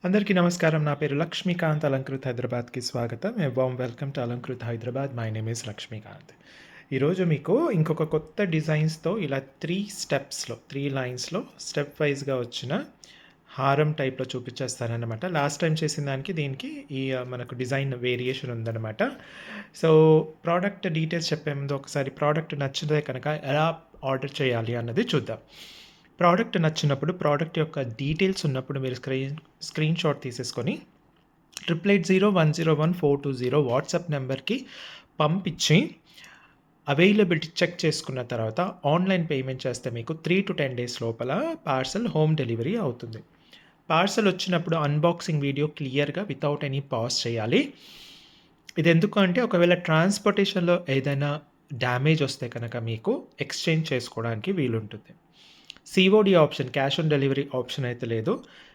అందరికీ నమస్కారం. నా పేరు లక్ష్మీకాంత్. అలంకృత్ హైదరాబాద్‌కి స్వాగతం. A warm welcome to Alankrit Hyderabad. My name is Lakshmikant. ఈరోజు మీకు ఇంకొక కొత్త డిజైన్స్‌తో ఇలా 3 స్టెప్స్‌లో, 3 లైన్స్‌లో స్టెప్ వైస్‌గా వచ్చిన హారం టైప్‌లో చూపించేస్తాననమాట. లాస్ట్ టైం చేసిన దానికి దీనికి మనకు డిజైన్ వేరియేషన్ ఉందనమాట. సో, ప్రోడక్ట్ డీటెయిల్స్ చెప్పే ముందు ఒకసారి ప్రోడక్ట్ నచ్చితే కనుక ఎలా ఆర్డర్ చేయాలి అన్నది చూద్దాం. ప్రోడక్ట్ నచ్చినప్పుడు ప్రోడక్ట్ యొక్క డీటెయిల్స్ ఉన్నప్పుడు మీరు స్క్రీన్ షాట్ తీసేసుకొని 8801011420 వాట్సాప్ నెంబర్కి పంపించి అవైలబిలిటీ చెక్ చేసుకున్న తర్వాత ఆన్లైన్ పేమెంట్ చేస్తే మీకు 3 to 10 డేస్ లోపల పార్సల్ హోమ్ డెలివరీ అవుతుంది. పార్సల్ వచ్చినప్పుడు అన్బాక్సింగ్ వీడియో క్లియర్గా వితౌట్ ఎనీ పాజ్ చేయాలి. ఇది ఎందుకు అంటే ఒకవేళ ట్రాన్స్‌పోర్టేషన్‌లో ఏదైనా డ్యామేజ్ వస్తే కనుక మీకు ఎక్స్‌చేంజ్ చేసుకోవడానికి వీలుంటుంది. COD option, cash on delivery option అయితే లేదు.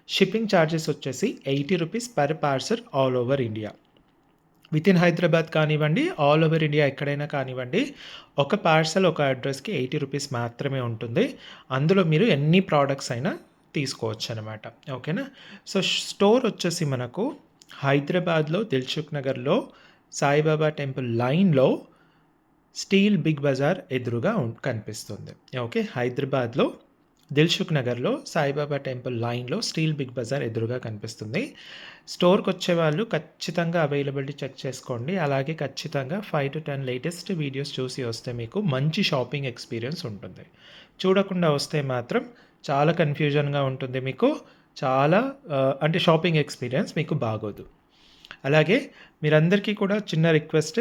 షిప్పింగ్ ఛార్జెస్ వచ్చేసి ₹80 per parcel all over India. Within Hyderabad కానివ్వండి, ఆల్ ఓవర్ ఇండియా ఎక్కడైనా కానివ్వండి, ఒక పార్సల్ ఒక అడ్రస్‌కి ₹80 మాత్రమే ఉంటుంది. అందులో మీరు ఎన్ని ప్రోడక్ట్స్ అయినా తీసుకోవచ్చనమాట. ఓకేనా? సో, స్టోర్ వచ్చేసి మనకు హైదరాబాద్‌లో దిల్‌సుఖ్ నగర్‌లో సాయిబాబా టెంపుల్ లైన్‌లో స్టీల్ బిగ్ బజార్ ఎదురుగా కనిపిస్తుంది. ఓకే. హైదరాబాద్‌లో దిల్‌సుఖ్ నగర్‌లో సాయిబాబా టెంపుల్ లైన్‌లో స్టీల్ బిగ్ బజార్ ఎదురుగా కనిపిస్తుంది. స్టోర్‌కొచ్చేవాళ్ళు ఖచ్చితంగా అవైలబిలిటీ చెక్ చేసుకోండి. అలాగే ఖచ్చితంగా 5 to 10 లేటెస్ట్ వీడియోస్ చూసి వస్తే మీకు మంచి షాపింగ్ ఎక్స్‌పీరియన్స్ ఉంటుంది. చూడకుండా వస్తే మాత్రం చాలా కన్‌ఫ్యూజన్‌గా ఉంటుంది మీకు. చాలా అంటే షాపింగ్ ఎక్స్‌పీరియన్స్ మీకు బాగోదు. అలాగే మీరందరికీ కూడా చిన్న రిక్వెస్ట్,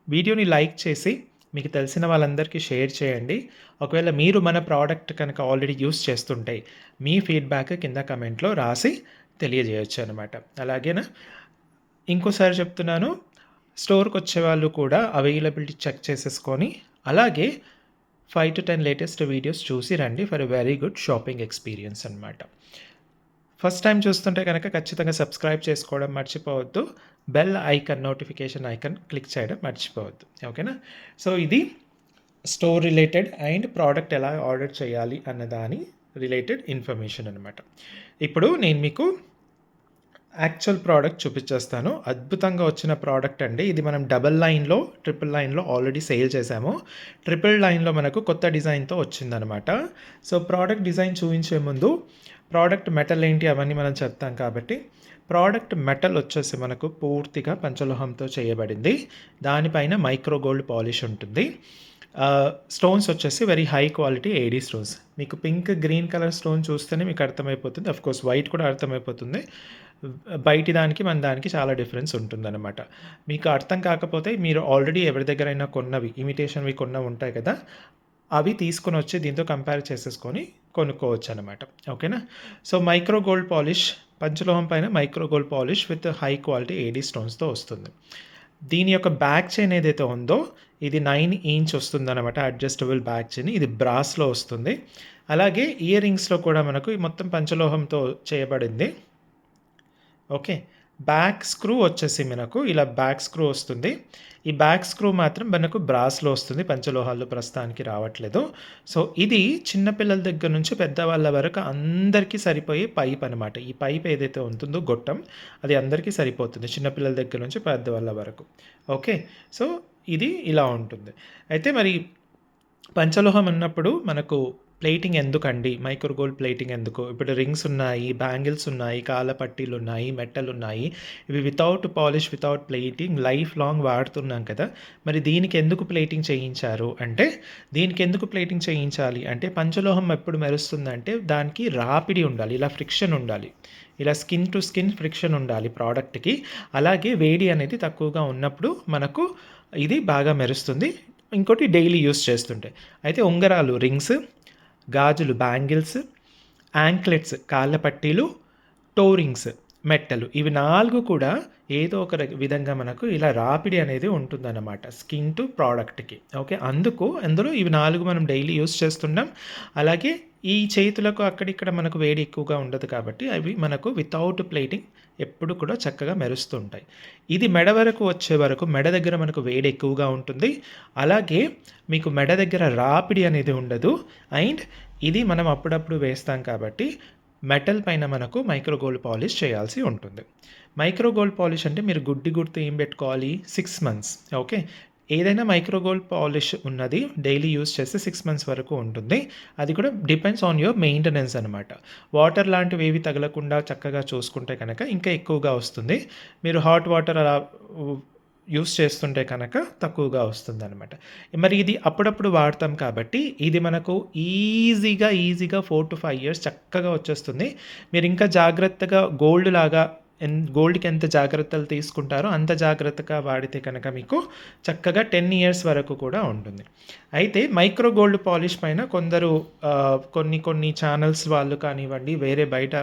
వీడియోని లైక్ చేసి మీకు తెలిసిన వాళ్ళందరికీ షేర్ చేయండి. ఒకవేళ మీరు మన ప్రోడక్ట్ కనుక ఆల్రెడీ యూజ్ చేస్తుంటే మీ ఫీడ్‌బ్యాక్ కింద కమెంట్‌లో రాసి తెలియజేయొచ్చు అనమాట. అలాగేనా? ఇంకోసారి చెప్తున్నాను. స్టోర్‌కొచ్చేవాళ్ళు కూడా అవైలబిలిటీ చెక్ చేసేసుకొని అలాగే 5 to 10 లేటెస్ట్ వీడియోస్ చూసి రండి for a very good shopping experience అనమాట. ఫస్ట్ టైం చూస్తుంటే కనుక ఖచ్చితంగా సబ్స్క్రైబ్ చేసుకోవడం మర్చిపోవద్దు. Bell icon, notification icon click చేయడం మర్చిపోవద్దు. ఓకేనా? సో, ఇది స్టోర్ రిలేటెడ్ అండ్ ప్రోడక్ట్ ఎలా ఆర్డర్ చేయాలి అన్న దాని రిలేటెడ్ ఇన్ఫర్మేషన్ అనమాట. ఇప్పుడు నేను మీకు యాక్చువల్ ప్రోడక్ట్ చూపించేస్తాను. అద్భుతంగా వచ్చిన ప్రోడక్ట్ అండి. ఇది మనం డబుల్ లైన్‌లో, ట్రిపుల్ లైన్‌లో ఆల్రెడీ సేల్ చేశాము. ట్రిపుల్ లైన్‌లో మనకు కొత్త డిజైన్‌తో వచ్చిందనమాట. సో, ప్రోడక్ట్ డిజైన్ చూయించే ముందు ప్రోడక్ట్ మెటల్ ఏంటి అవన్నీ మనం చెప్తాం కాబట్టి, ప్రోడక్ట్ మెటల్ వచ్చేసి మనకు పూర్తిగా పంచలోహంతో చేయబడింది. దానిపైన మైక్రో గోల్డ్ పాలిష్ ఉంటుంది. స్టోన్స్ వచ్చేసి very high quality AD stones. మీకు పింక్, గ్రీన్ కలర్ స్టోన్ చూస్తేనే మీకు అర్థమైపోతుంది. ఆఫ్‌కోర్స్ వైట్ కూడా అర్థమైపోతుంది. బయటి దానికి మన దానికి చాలా డిఫరెన్స్ ఉంటుందన్నమాట. మీకు అర్థం కాకపోతే మీరు ఆల్రెడీ ఎవరి దగ్గరైనా కొన్నవి, ఇమిటేషన్‌వి కొన్నవి ఉంటాయి కదా! అవి తీసుకొనొచ్చి దీంతో కంపేర్ చేసేసుకొని కొనుక్కోవచ్చనమాట. ఓకేనా? సో, మైక్రో గోల్డ్ పాలిష్, పంచలోహం పైన micro gold polish with high quality AD స్టోన్స్‌తో వస్తుంది. దీని యొక్క బ్యాక్ చైన్ ఏదైతే ఉందో ఇది 9 ఇంచ్ వస్తుందనమాట. Adjustable back chain. ఇది బ్రాస్‌లో వస్తుంది. అలాగే ఇయర్ రింగ్స్‌లో కూడా మనకు మొత్తం పంచలోహంతో చేయబడింది. ఓకే. బ్యాక్ స్క్రూ వచ్చేసి మనకు ఇలా బ్యాక్ స్క్రూ వస్తుంది. ఈ బ్యాక్ స్క్రూ మాత్రం మనకు బ్రాస్‌లో వస్తుంది. పంచలోహాల్లో ప్రస్తుతానికి రావట్లేదు. సో, ఇది చిన్న పిల్లల దగ్గర నుంచి పెద్దవాళ్ళ వరకు అందరికీ సరిపోయే పైప్ అనమాట. ఈ పైప్ ఏదైతే ఉంటుందో గొట్టం, అది అందరికీ సరిపోతుంది. చిన్న పిల్లల దగ్గర నుంచి పెద్దవాళ్ళ వరకు. ఓకే. సో, ఇది ఇలా ఉంటుంది. అయితే మరి పంచలోహం అన్నప్పుడు మనకు ప్లేటింగ్ ఎందుకండి? మైక్రో గోల్డ్ ప్లేటింగ్ ఎందుకు? ఇప్పుడు రింగ్స్ ఉన్నాయి, బ్యాంగిల్స్ ఉన్నాయి, కాళ్ళ పట్టీలున్నాయి, మెట్టలున్నాయి. ఇవి without polish, without plating life long వాడుతున్నాం కదా! మరి దీనికి ఎందుకు ప్లేటింగ్ చేయించారు అంటే, దీనికి ఎందుకు ప్లేటింగ్ చేయించాలి అంటే, పంచలోహం ఎప్పుడు మెరుస్తుందంటే దానికి రాపిడి ఉండాలి. ఇలా ఫ్రిక్షన్ ఉండాలి. ఇలా స్కిన్ టు స్కిన్ ఫ్రిక్షన్ ఉండాలి ప్రోడక్ట్‌కి. అలాగే వేడి అనేది తక్కువగా ఉన్నప్పుడు మనకు ఇది బాగా మెరుస్తుంది. ఇంకోటి డైలీ యూజ్ చేస్తుంటే. అయితే ఉంగరాలు, రింగ్స్, గాజులు, బ్యాంగిల్స్, యాంక్లెట్స్, కాళ్ళ పట్టీలు, టో రింగ్స్, మెట్టలు, ఇవి 4 కూడా ఏదో ఒక విధంగా మనకు ఇలా రాపిడి అనేది ఉంటుందన్నమాట స్కిన్ టు ప్రోడక్ట్‌కి. ఓకే. అందులో ఇవి 4 మనం డైలీ యూజ్ చేస్తున్నాం. అలాగే ఈ చేతులకు అక్కడిక్కడ మనకు వేడి ఎక్కువగా ఉండదు కాబట్టి అవి మనకు వితౌట్ ప్లేటింగ్ ఎప్పుడు కూడా చక్కగా మెరుస్తూ ఉంటాయి. ఇది మెడ వరకు వచ్చే వరకు మెడ దగ్గర మనకు వేడి ఎక్కువగా ఉంటుంది. అలాగే మీకు మెడ దగ్గర రాపిడి అనేది ఉండదు. అండ్ ఇది మనం అప్పుడప్పుడు వేస్తాం కాబట్టి మెటల్ పైన మనకు మైక్రో గోల్డ్ పాలిష్ చేయాల్సి ఉంటుంది. మైక్రో గోల్డ్ పాలిష్ అంటే మీరు గుర్తు ఏం పెట్టుకోవాలి 6 మంత్స్. ఓకే. ఏదైనా మైక్రో గోల్డ్ పాలిష్ ఉన్నది డైలీ యూజ్ చేస్తే 6 మంత్స్ వరకు ఉంటుంది. అది కూడా డిపెండ్స్ ఆన్ యువర్ మెయింటెనెన్స్ అనమాట. వాటర్ లాంటివేవి తగలకుండా చక్కగా చూసుకుంటే కనుక ఇంకా ఎక్కువగా వస్తుంది. మీరు హాట్ వాటర్ అలా యూజ్ చేస్తుంటే కనుక తక్కువగా వస్తుందనమాట. మరి ఇది అప్పుడప్పుడు వాడతాం కాబట్టి ఇది మనకు ఈజీగా 4-5 ఇయర్స్ చక్కగా వచ్చేస్తుంది. మీరు ఇంకా జాగ్రత్తగా గోల్డ్ లాగా గోల్డ్‌కి ఎంత జాగ్రత్తలు తీసుకుంటారో అంత జాగ్రత్తగా వాడితే కనుక మీకు చక్కగా 10 ఇయర్స్ వరకు కూడా ఉంటుంది. అయితే మైక్రో గోల్డ్ పాలిష్ పైన కొందరు కొన్ని ఛానల్స్ వాళ్ళు కానివ్వండి, వేరే బయట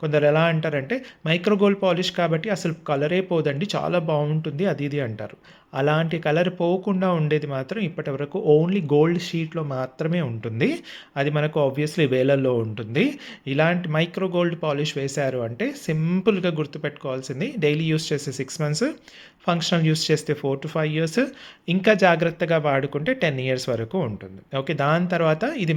కొందరు ఎలా అంటారంటే మైక్రో గోల్డ్ పాలిష్ కాబట్టి అసలు కలరే పోదండి, చాలా బాగుంటుంది అది ఇది అంటారు. అలాంటి కలర్ పోకుండా ఉండేది మాత్రం ఇప్పటివరకు ఓన్లీ గోల్డ్ షీట్‌లో మాత్రమే ఉంటుంది. అది మనకు ఆబ్వియస్‌లీ వేలల్లో ఉంటుంది. ఇలాంటి మైక్రో గోల్డ్ పాలిష్ వేశారు అంటే సింపుల్‌గా గుర్తుపెట్టుకోవాల్సింది డైలీ యూజ్ చేస్తే 6 మంత్స్, ఫంక్షనల్ యూజ్ చేస్తే 4-5 ఇయర్స్, ఇంకా జాగ్రత్తగా వాడుకుంటే 10 ఇయర్స్ వరకు ఉంటుంది. ఓకే. దాని తర్వాత ఇది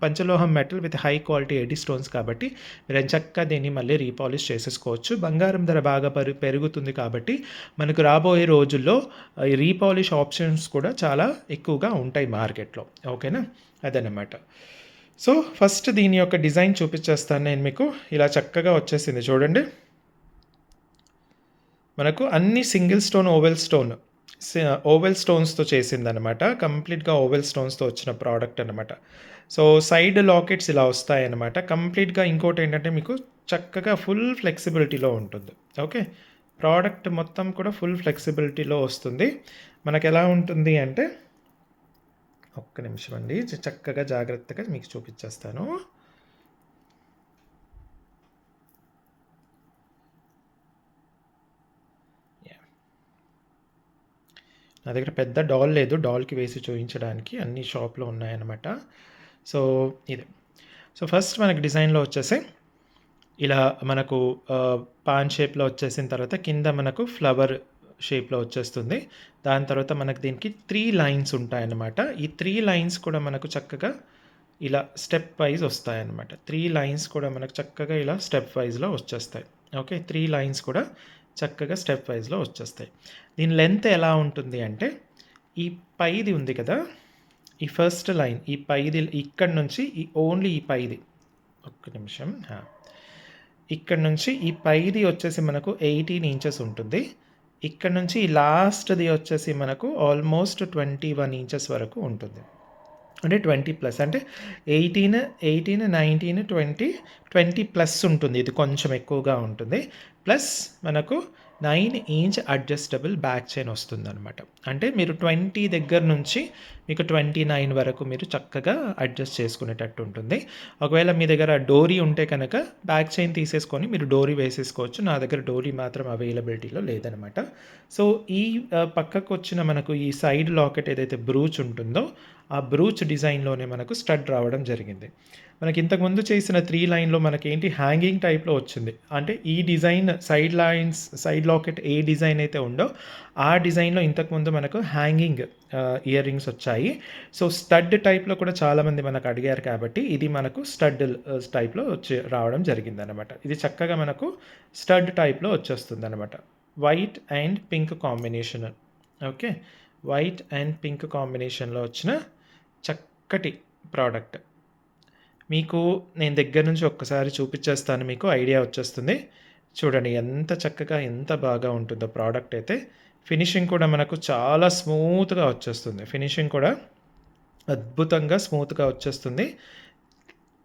పంచలోహం metal with high quality AD stones కాబట్టి మీరు ఎంచక్కా దీన్ని మళ్ళీ రీపాలిష్ చేసేసుకోవచ్చు. బంగారం ధర బాగా పెరుగుతుంది కాబట్టి మనకు రాబోయే రోజుల్లో ఈ రీపాలిష్ ఆప్షన్స్ కూడా చాలా ఎక్కువగా ఉంటాయి మార్కెట్‌లో. ఓకేనా? అదనమాట. సో, ఫస్ట్ దీని యొక్క డిజైన్ చూపిచ్చేస్తాను నేను మీకు. ఇలా చక్కగా వచ్చేసింది చూడండి. మనకు అన్ని సింగిల్ స్టోన్, ఓవెల్ స్టోన్స్‌తో చేసిందనమాట. కంప్లీట్‌గా ఓవెల్ స్టోన్స్‌తో వచ్చిన ప్రోడక్ట్ అనమాట. సో, సైడ్ లాకెట్స్ ఇలా వస్తాయన్నమాట. కంప్లీట్‌గా ఇంకోటేంటంటే మీకు చక్కగా ఫుల్ ఫ్లెక్సిబిలిటీలో ఉంటుంది. ఓకే. ప్రోడక్ట్ మొత్తం కూడా ఫుల్ ఫ్లెక్సిబిలిటీలో వస్తుంది. మనకెలా ఉంటుంది అంటే ఒక్క నిమిషం అండి. చక్కగా జాగ్రత్తగా మీకు చూపిచ్చేస్తాను. నా దగ్గర పెద్ద డాల్ లేదు. డాల్‌కి వేసి చూయించడానికి అన్ని షాప్‌లో ఉన్నాయన్నమాట. సో, ఇది. సో, ఫస్ట్ మనకి డిజైన్‌లో వచ్చేసి ఇలా మనకు పాన్ షేప్‌లో వచ్చేసిన తర్వాత కింద మనకు ఫ్లవర్ షేప్‌లో వచ్చేస్తుంది. దాని తర్వాత మనకు దీనికి 3 లైన్స్ ఉంటాయన్నమాట. ఈ 3 లైన్స్ కూడా మనకు చక్కగా ఇలా స్టెప్ వైస్ వస్తాయన్నమాట. 3 లైన్స్ కూడా మనకు చక్కగా ఇలా స్టెప్ వైస్‌లో వచ్చేస్తాయి. ఓకే. 3 లైన్స్ కూడా చక్కగా స్టెప్ వైస్‌లో వచ్చేస్తాయి. దీని లెంత్ ఎలా ఉంటుంది అంటే ఈ పైది ఉంది కదా! ఈ ఫస్ట్ లైన్ ఈ పైది ఇక్కడి నుంచి ఓన్లీ ఈ పైది ఒక్క నిమిషం. ఇక్కడ నుంచి ఈ పైది వచ్చేసి మనకు 18 ఇంచెస్ ఉంటుంది. ఇక్కడ నుంచి ఈ లాస్ట్‌ది వచ్చేసి మనకు ఆల్మోస్ట్ 21 ఇంచెస్ వరకు ఉంటుంది. అంటే 20+ అంటే 18, 19, 20+ ఉంటుంది. ఇది కొంచెం ఎక్కువగా ఉంటుంది. ప్లస్ మనకు 9 ఇంచ్ అడ్జస్టబుల్ బ్యాక్ చైన్ వస్తుందనమాట. అంటే మీరు 20 దగ్గర నుంచి మీకు 29 వరకు మీరు చక్కగా అడ్జస్ట్ చేసుకునేటట్టు ఉంటుంది. ఒకవేళ మీ దగ్గర డోరీ ఉంటే కనుక బ్యాక్ చైన్ తీసేసుకొని మీరు డోరీ వేసేసుకోవచ్చు. నా దగ్గర డోరీ మాత్రం అవైలబిలిటీలో లేదనమాట. సో, ఈ పక్కకు వచ్చిన మనకు ఈ సైడ్ లాకెట్ ఏదైతే బ్రూచ్ ఉంటుందో ఆ బ్రూచ్ డిజైన్‌లోనే మనకు స్టడ్ రావడం జరిగింది. మనకి ఇంతకుముందు చేసిన 3 లైన్‌లో మనకేంటి హ్యాంగింగ్ టైప్‌లో వచ్చింది. అంటే ఈ డిజైన్ సైడ్ లాకెట్ ఏ డిజైన్ అయితే ఉందో ఆ డిజైన్‌లో ఇంతకుముందు మనకు హ్యాంగింగ్ ఇయర్ రింగ్స్ వచ్చాయి. సో, స్టడ్ టైప్‌లో కూడా చాలామంది మనకు అడిగారు కాబట్టి ఇది మనకు స్టడ్ టైప్‌లో రావడం జరిగిందనమాట. ఇది చక్కగా మనకు స్టడ్ టైప్‌లో వచ్చేస్తుందనమాట. White and pink combination. Okay. White and pink కాంబినేషన్‌లో వచ్చిన చక్కటి ప్రోడక్ట్. మీకు నేను దగ్గర నుంచి ఒక్కసారి చూపిచ్చేస్తాను, మీకు ఐడియా వచ్చేస్తుంది. చూడండి ఎంత చక్కగా ఎంత బాగా ఉంటుందో ప్రోడక్ట్ అయితే. ఫినిషింగ్ కూడా మనకు చాలా స్మూత్‌గా వచ్చేస్తుంది. ఫినిషింగ్ కూడా అద్భుతంగా స్మూత్‌గా వచ్చేస్తుంది.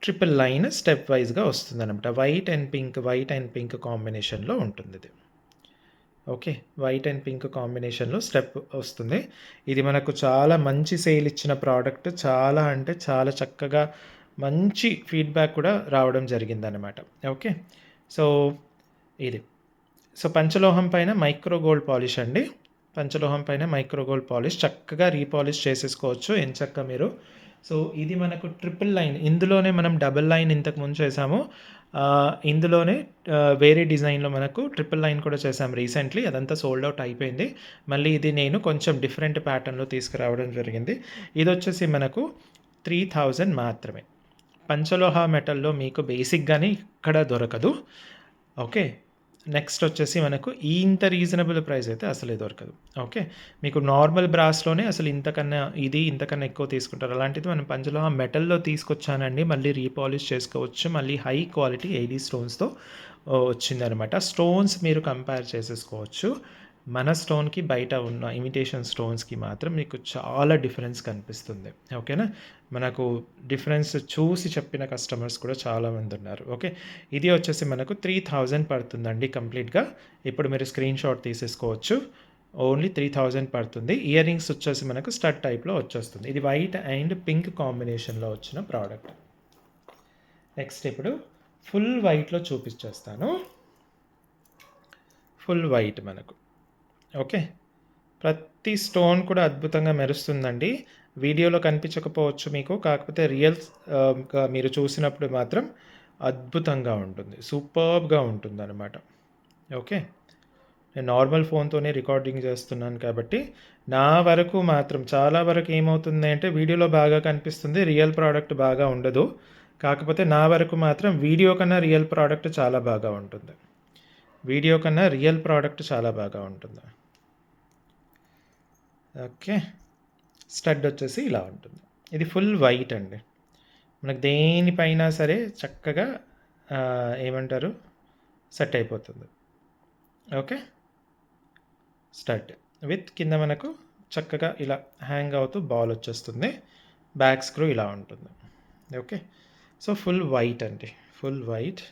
ట్రిపుల్ లైన్ స్టెప్ వైస్‌గా వస్తుందనమాట. వైట్ అండ్ పింక్ కాంబినేషన్‌లో ఉంటుందిది. ఓకే. వైట్ అండ్ పింక్ కాంబినేషన్‌లో స్టెప్ వస్తుంది. ఇది మనకు చాలా మంచి సేల్ ఇచ్చిన ప్రోడక్ట్. చాలా అంటే చాలా చక్కగా మంచి ఫీడ్‌బ్యాక్ కూడా రావడం జరిగిందనమాట. ఓకే. సో, ఇది. సో, పంచలోహం పైన మైక్రో గోల్డ్ పాలిష్ అండి. పంచలోహం పైన మైక్రో గోల్డ్ పాలిష్ చక్కగా రీపాలిష్ చేసేసుకోవచ్చు ఎంచక్కా మీరు. సో, ఇది మనకు ట్రిపుల్ లైన్. ఇందులోనే మనం డబుల్ లైన్ ఇంతకుముందు చేసాము. ఇందులోనే వేరే డిజైన్‌లో మనకు ట్రిపుల్ లైన్ కూడా చేసాం రీసెంట్‌లీ. అదంతా సోల్డ్ అవుట్ అయిపోయింది. మళ్ళీ ఇది నేను కొంచెం డిఫరెంట్ ప్యాటర్న్‌లో తీసుకురావడం జరిగింది. ఇదొచ్చేసి మనకు 3000 మాత్రమే. పంచలోహ మెటల్‌లో మీకు బేసిక్‌గానే ఇక్కడ దొరకదు. ఓకే. నెక్స్ట్ వచ్చేసి మనకు ఇంత రీజనబుల్ ప్రైస్ అయితే అసలే దొరకదు. ఓకే. మీకు నార్మల్ బ్రాస్‌లోనే అసలు ఇంతకన్నా ఎక్కువ తీసుకుంటారు. అలాంటిది మనం పంచలోహ మెటల్‌లో తీసుకొచ్చానండి. మళ్ళీ రీపాలిష్ చేసుకోవచ్చు. మళ్ళీ హై క్వాలిటీ ఏడీ స్టోన్స్‌తో వచ్చిందనమాట. స్టోన్స్ మీరు కంపేర్ చేసేసుకోవచ్చు. మన స్టోన్‌కి బయట ఉన్న ఇమిటేషన్ స్టోన్స్‌కి మాత్రం మీకు చాలా డిఫరెన్స్ కనిపిస్తుంది. ఓకేనా? మనకు డిఫరెన్స్ చూసి చెప్పిన కస్టమర్స్ కూడా చాలామందున్నారు. ఓకే. ఇది వచ్చేసి మనకు 3000 పడుతుందండి కంప్లీట్‌గా. ఇప్పుడు మీరు స్క్రీన్‌షాట్ తీసేసుకోవచ్చు. ఓన్లీ 3000 పడుతుంది. ఇయర్ రింగ్స్ వచ్చేసి మనకు స్టడ్ టైప్‌లో వచ్చేస్తుంది. ఇది వైట్ అండ్ పింక్ కాంబినేషన్‌లో వచ్చిన ప్రోడక్ట్. నెక్స్ట్ ఇప్పుడు ఫుల్ వైట్‌లో చూపించేస్తాను. ఫుల్ వైట్ మనకు. ఓకే. ప్రతి స్టోన్ కూడా అద్భుతంగా మెరుస్తుందండి. వీడియోలో కనిపించకపోవచ్చు మీకు. కాకపోతే గా మీరు చూసినప్పుడు మాత్రం అద్భుతంగా ఉంటుంది. సూపర్బ్‌గా ఉంటుందనమాట. ఓకే. నేను నార్మల్ ఫోన్‌తోనే రికార్డింగ్ చేస్తున్నాను కాబట్టి, నా వరకు మాత్రం చాలా వరకు ఏమవుతుంది అంటే వీడియోలో బాగా కనిపిస్తుంది. రియల్ ప్రోడక్ట్ బాగా ఉండదు. కాకపోతే నా వరకు మాత్రం వీడియో కన్నా రియల్ ప్రోడక్ట్ చాలా బాగా ఉంటుంది. వీడియో కన్నా రియల్ ప్రోడక్ట్ చాలా బాగా ఉంటుంది. ఓకే. స్టడ్ వచ్చేసి ఇలా ఉంటుంది. ఇది ఫుల్ వైట్ అండి. మనకు దేనిపైన సరే చక్కగా ఏమంటారు సెట్ అయిపోతుంది. ఓకే. స్టడ్ విత్ కింద మనకు చక్కగా ఇలా హ్యాంగ్ అవుతూ బాల్ వచ్చేస్తుంది. బ్యాక్ స్క్రూ ఇలా ఉంటుంది. ఓకే. సో ఫుల్ వైట్ అండి. Full white.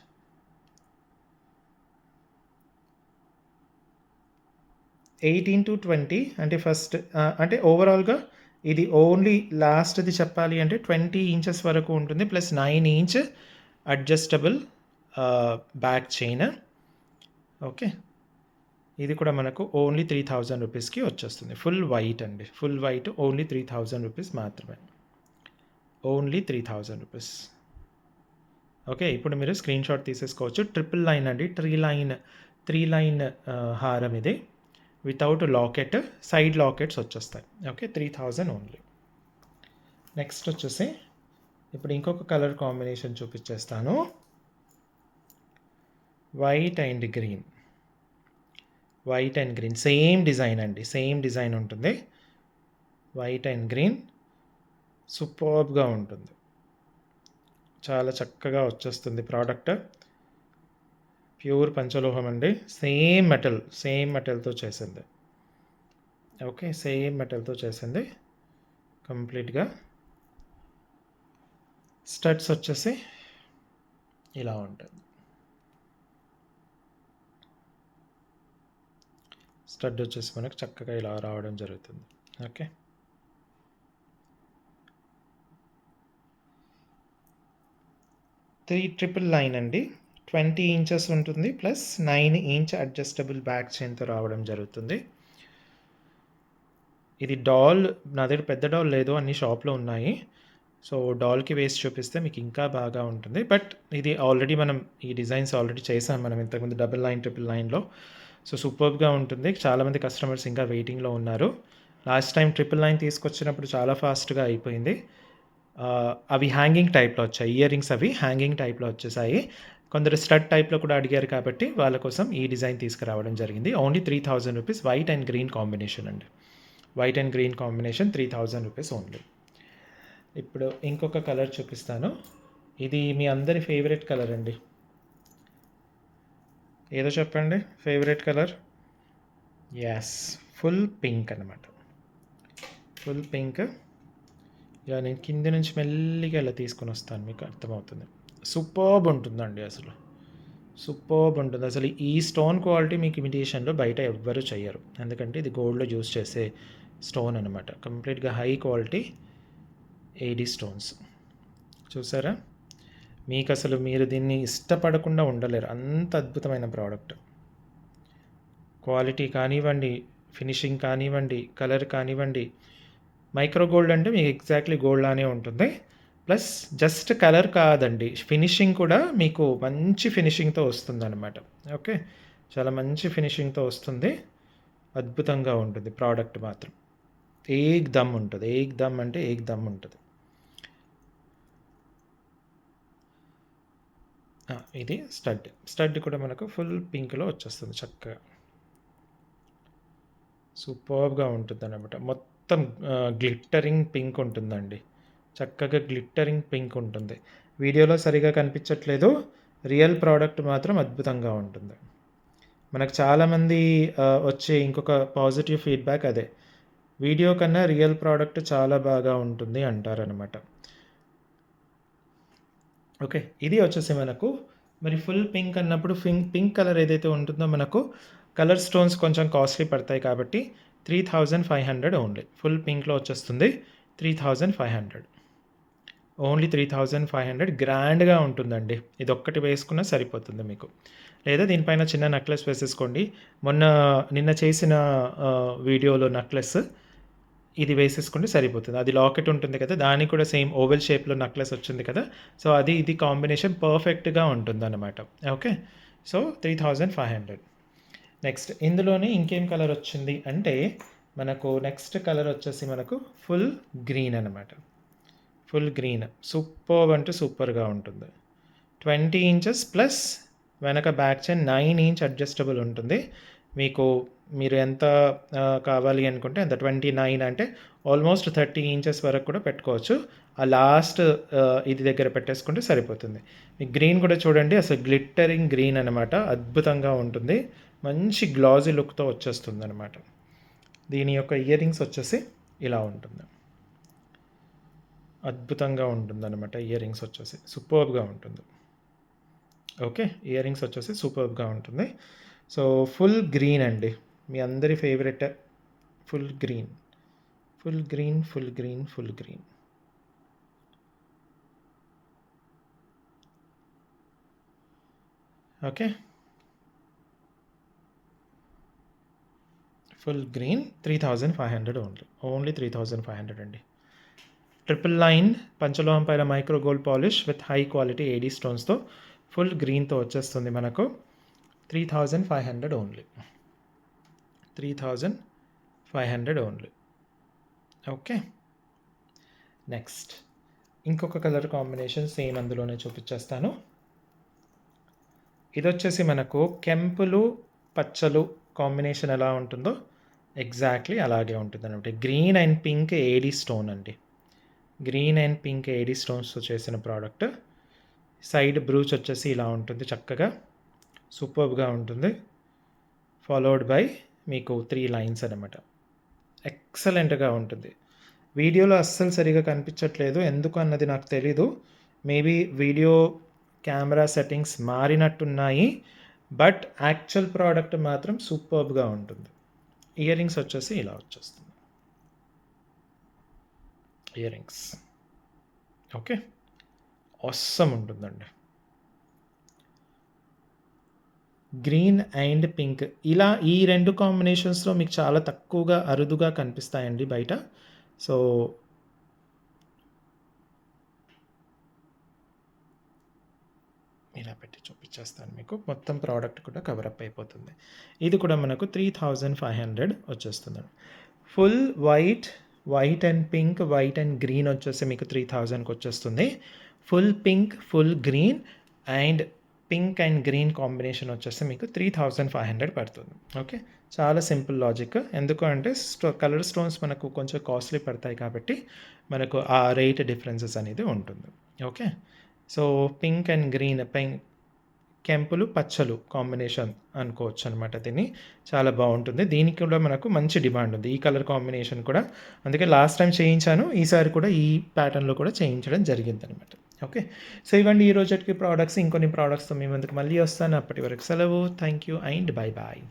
18-20 అంటే ఫస్ట్ అంటే ఓవరాల్‌గా ఇది ఓన్లీ లాస్ట్‌ది చెప్పాలి అంటే 20 ఇంచెస్ వరకు ఉంటుంది. Plus 9 inch adjustable back chain. Okay. ఇది కూడా మనకు ఓన్లీ 3000 రూపీస్‌కి వచ్చేస్తుంది. ఫుల్ వైట్ అండి. ఫుల్ వైట్ ఓన్లీ 3000 రూపీస్ మాత్రమే. Only 3000 rupees. ఓకే. ఇప్పుడు మీరు స్క్రీన్‌షాట్ తీసేసుకోవచ్చు. ట్రిపుల్ లైన్ అండి. 3 లైన్ హారం ఇది. వితౌట్ లాకెట్, సైడ్ లాకెట్స్ వచ్చేస్తాయి. ఓకే. 3000 ఓన్లీ. నెక్స్ట్ వచ్చేసి ఇప్పుడు ఇంకొక కలర్ కాంబినేషన్ చూపించేస్తాను. White and green. White and green same design అండి. సేమ్ డిజైన్ ఉంటుంది. వైట్ అండ్ గ్రీన్ సూపర్బ్‌గా ఉంటుంది. చాలా చక్కగా వచ్చేస్తుంది ప్రోడక్ట్. ప్యూర్ పంచలోహం అండి. సేమ్ మెటల్‌తో చేసింది. ఓకే. సేమ్ మెటల్‌తో చేసింది. కంప్లీట్‌గా. స్టడ్స్ వచ్చేసి ఇలా ఉంటుంది. స్టడ్ వచ్చేసి మనకు చక్కగా ఇలా రావడం జరుగుతుంది. ఓకే. ట్రిపుల్ లైన్ అండి. 20 ఇంచెస్ ఉంటుంది. ప్లస్ 9 ఇంచ్ అడ్జస్టబుల్ బ్యాక్ చైన్‌తో రావడం జరుగుతుంది. ఇది నా దగ్గర పెద్ద డాల్ లేదు. అన్ని షాప్‌లో ఉన్నాయి. సో, డాల్‌కి వేసి చూపిస్తే మీకు ఇంకా బాగా ఉంటుంది. బట్ ఇది ఆల్రెడీ మనం ఈ డిజైన్స్ ఆల్రెడీ చేసాం మనం ఇంతకుముందు డబుల్ లైన్, ట్రిపుల్ లైన్‌లో. సో, సూపర్బ్‌గా ఉంటుంది. చాలామంది కస్టమర్స్ ఇంకా వెయిటింగ్‌లో ఉన్నారు. లాస్ట్ టైం ట్రిపుల్ లైన్ తీసుకొచ్చినప్పుడు చాలా ఫాస్ట్‌గా అయిపోయింది. అవి హ్యాంగింగ్ టైప్‌లో వచ్చాయి. ఇయర్ రింగ్స్ అవి హ్యాంగింగ్ టైప్‌లో వచ్చేసాయి. కొందరు స్టడ్ టైప్‌లో కూడా అడిగారు కాబట్టి వాళ్ళ కోసం ఈ డిజైన్ తీసుకురావడం జరిగింది. Only 3000 rupees white and green combination అండి. White and green combination 3000 rupees only. ఇప్పుడు ఇంకొక కలర్ చూపిస్తాను. ఇది మీ అందరి ఫేవరెట్ కలర్ అండి. ఏదో చెప్పండి favourite colour? Yes. Full pink అనమాట. Full pink. ఇలా నేను కింద నుంచి మెల్లిగా ఇలా తీసుకొనొస్తాను. మీకు అర్థమవుతుంది. సూపర్బ్ ఉంటుందండి అసలు. సూపర్బ్ ఉంటుంది. అసలు ఈ స్టోన్ క్వాలిటీ మీకు ఇమిటేషన్‌లో బయట ఎవ్వరు చెయ్యరు. ఎందుకంటే ఇది గోల్డ్‌లో యూజ్ చేసే స్టోన్ అనమాట. కంప్లీట్‌గా హై క్వాలిటీ ఏడీ స్టోన్స్. చూసారా? మీకసలు మీరు దీన్ని ఇష్టపడకుండా ఉండలేరు. అంత అద్భుతమైన ప్రోడక్ట్. క్వాలిటీ కానివ్వండి, ఫినిషింగ్ కానివ్వండి, కలర్ కానివ్వండి. మైక్రో గోల్డ్ అంటే మీకు ఎగ్జాక్ట్‌లీ గోల్డ్ లానే ఉంటుంది. ప్లస్ జస్ట్ కలర్ కాదండి. ఫినిషింగ్ కూడా మీకు మంచి ఫినిషింగ్‌తో వస్తుందనమాట. ఓకే. చాలా మంచి ఫినిషింగ్‌తో వస్తుంది. అద్భుతంగా ఉంటుంది ప్రోడక్ట్ మాత్రం. ఏక్ దమ్ ఉంటది. ఏక్ దమ్ అంటే ఏక్ దమ్ ఉంటది. ఇది స్టడ్. స్టడ్ కూడా మనకు ఫుల్ పింక్‌లో వచ్చేస్తుంది చక్కగా. సూపర్బ్‌గా ఉంటుందనమాట. మొత్తం గ్లిట్టరింగ్ పింక్ ఉంటుందండి. చక్కగా గ్లిట్టరింగ్ పింక్ ఉంటుంది. వీడియోలో సరిగ్గా కనిపించట్లేదు. రియల్ ప్రోడక్ట్ మాత్రం అద్భుతంగా ఉంటుంది. మనకు చాలామంది వచ్చే ఇంకొక పాజిటివ్ ఫీడ్‌బ్యాక్ అదే. వీడియో కన్నా రియల్ ప్రోడక్ట్ చాలా బాగా ఉంటుంది అంటారనమాట. ఓకే. ఇది వచ్చేసి మనకు మరి ఫుల్ పింక్ అన్నప్పుడు పింక్ కలర్ ఏదైతే ఉంటుందో మనకు కలర్ స్టోన్స్ కొంచెం కాస్ట్‌లీ పడతాయి కాబట్టి 3500 ఓన్లీ. ఫుల్ పింక్‌లో వచ్చేస్తుంది 3500. ఓన్లీ 3500 గ్రాండ్‌గా ఉంటుందండి. ఇదొక్కటి వేసుకున్నా సరిపోతుంది మీకు. లేదా దీనిపైన చిన్న నెక్లెస్ వేసేసుకోండి. నిన్న చేసిన వీడియోలో నెక్లెస్ ఇది వేసేసుకుంటే సరిపోతుంది. అది లాకెట్ ఉంటుంది కదా! దానికి కూడా సేమ్ ఓవెల్ షేప్‌లో నెక్లెస్ వచ్చింది కదా! సో, అది ఇది కాంబినేషన్ పర్ఫెక్ట్‌గా ఉంటుందన్నమాట. ఓకే. సో, 3500. నెక్స్ట్ ఇందులోనే ఇంకేం కలర్ వచ్చింది అంటే, మనకు నెక్స్ట్ కలర్ వచ్చేసి మనకు ఫుల్ గ్రీన్ అనమాట. Full green. సూపర్బ్ అంటే సూపర్‌గా ఉంటుంది. 20 ఇంచెస్ ప్లస్ వెనక బ్యాక్ చైన్ 9 ఇంచ్ అడ్జస్టబుల్ ఉంటుంది. మీరు ఎంత కావాలి అనుకుంటే అంత 29 అంటే ఆల్మోస్ట్ 30 ఇంచెస్ వరకు కూడా పెట్టుకోవచ్చు. ఆ లాస్ట్ ఇది దగ్గర పెట్టేసుకుంటే సరిపోతుంది. మీకు గ్రీన్ కూడా చూడండి అసలు గ్లిట్టరింగ్ గ్రీన్ అనమాట. అద్భుతంగా ఉంటుంది. మంచి గ్లాజీ లుక్‌తో వచ్చేస్తుందనమాట. దీని యొక్క ఇయర్ రింగ్స్ వచ్చేసి ఇలా ఉంటుంది. అద్భుతంగా ఉంటుందన్నమాట ఇయర్ రింగ్స్ వచ్చేసి. సూపర్బ్‌గా ఉంటుంది. ఓకే. ఇయర్ రింగ్స్ వచ్చేసి సూపర్బ్‌గా ఉంటుంది. సో, ఫుల్ గ్రీన్ అండి. మీ అందరి favourite full green. Full green, full green, full green. Okay. Full green 3500 only. Only 3500 అండి. ట్రిపుల్ లైన్ పంచలోహం పైన micro gold polish with high quality AD స్టోన్స్‌తో ఫుల్ గ్రీన్‌తో వచ్చేస్తుంది మనకు. 3500 ఓన్లీ. 3500 ఓన్లీ. ఓకే. నెక్స్ట్ ఇంకొక కలర్ కాంబినేషన్ సేమ్ అందులోనే చూపించేస్తాను. ఇదొచ్చేసి మనకు కెంపులు, పచ్చలు కాంబినేషన్ ఎలా ఉంటుందో ఎగ్జాక్ట్‌లీ అలాగే ఉంటుందనమాట. Green and pink AD stone అండి. గ్రీన్ అండ్ పింక్ ఏడీ స్టోన్స్‌తో చేసిన ప్రోడక్ట్. సైడ్ బ్రూచ్ వచ్చేసి ఇలా ఉంటుంది చక్కగా. సూపర్బ్‌గా ఉంటుంది. ఫాలోడ్ బై మీకు 3 లైన్స్ అనమాట. ఎక్సలెంట్‌గా ఉంటుంది. వీడియోలో అస్సలు సరిగ్గా కనిపించట్లేదు. ఎందుకు అన్నది నాకు తెలీదు. మేబీ వీడియో కెమెరా సెట్టింగ్స్ మారినట్టున్నాయి. బట్ యాక్చువల్ ప్రోడక్ట్ మాత్రం సూపర్బ్‌గా ఉంటుంది. ఇయర్ రింగ్స్ వచ్చేసి ఇలా వచ్చేస్తుంది. Ear rings. ఓకే. ఆసమ్ ఉంటుందండి. గ్రీన్ అండ్ పింక్ ఇలా ఈ 2 కాంబినేషన్స్‌లో మీకు చాలా తక్కువగా అరుదుగా కనిపిస్తాయండి బయట. సో, ఇలా పెట్టి చూపించేస్తాను మీకు. మొత్తం ప్రోడక్ట్ కూడా కవర్ అప్ అయిపోతుంది. ఇది కూడా మనకు 3500 వచ్చేస్తుందండి. Full white and pink, white and green వచ్చేసి మీకు 3000కి వచ్చేస్తుంది. Full pink, full green and pink and green combination వచ్చేసి మీకు 3500 పడుతుంది. ఓకే. చాలా సింపుల్ లాజిక్. ఎందుకు అంటే కలర్ స్టోన్స్ మనకు కొంచెం కాస్ట్లీ పడతాయి కాబట్టి మనకు ఆ రేట్ డిఫరెన్సెస్ అనేది ఉంటుంది. Okay. So, pink and green కెంపులు, పచ్చలు కాంబినేషన్ అనుకోవచ్చు అనమాట దీన్ని. చాలా బాగుంటుంది. దీనికి కూడా మనకు మంచి డిమాండ్ ఉంది. ఈ కలర్ కాంబినేషన్ కూడా. అందుకే లాస్ట్ టైం చేయించాను. ఈసారి కూడా ఈ ప్యాటర్న్‌లో కూడా చేయించడం జరిగిందనమాట. ఓకే. సో, ఇవండి ఈ రోజుటికి ప్రోడక్ట్స్. ఇంకొన్ని ప్రోడక్ట్స్‌తో మీ ముందుకు మళ్ళీ వస్తాను. అప్పటి వరకు సెలవు. Thank you and bye bye.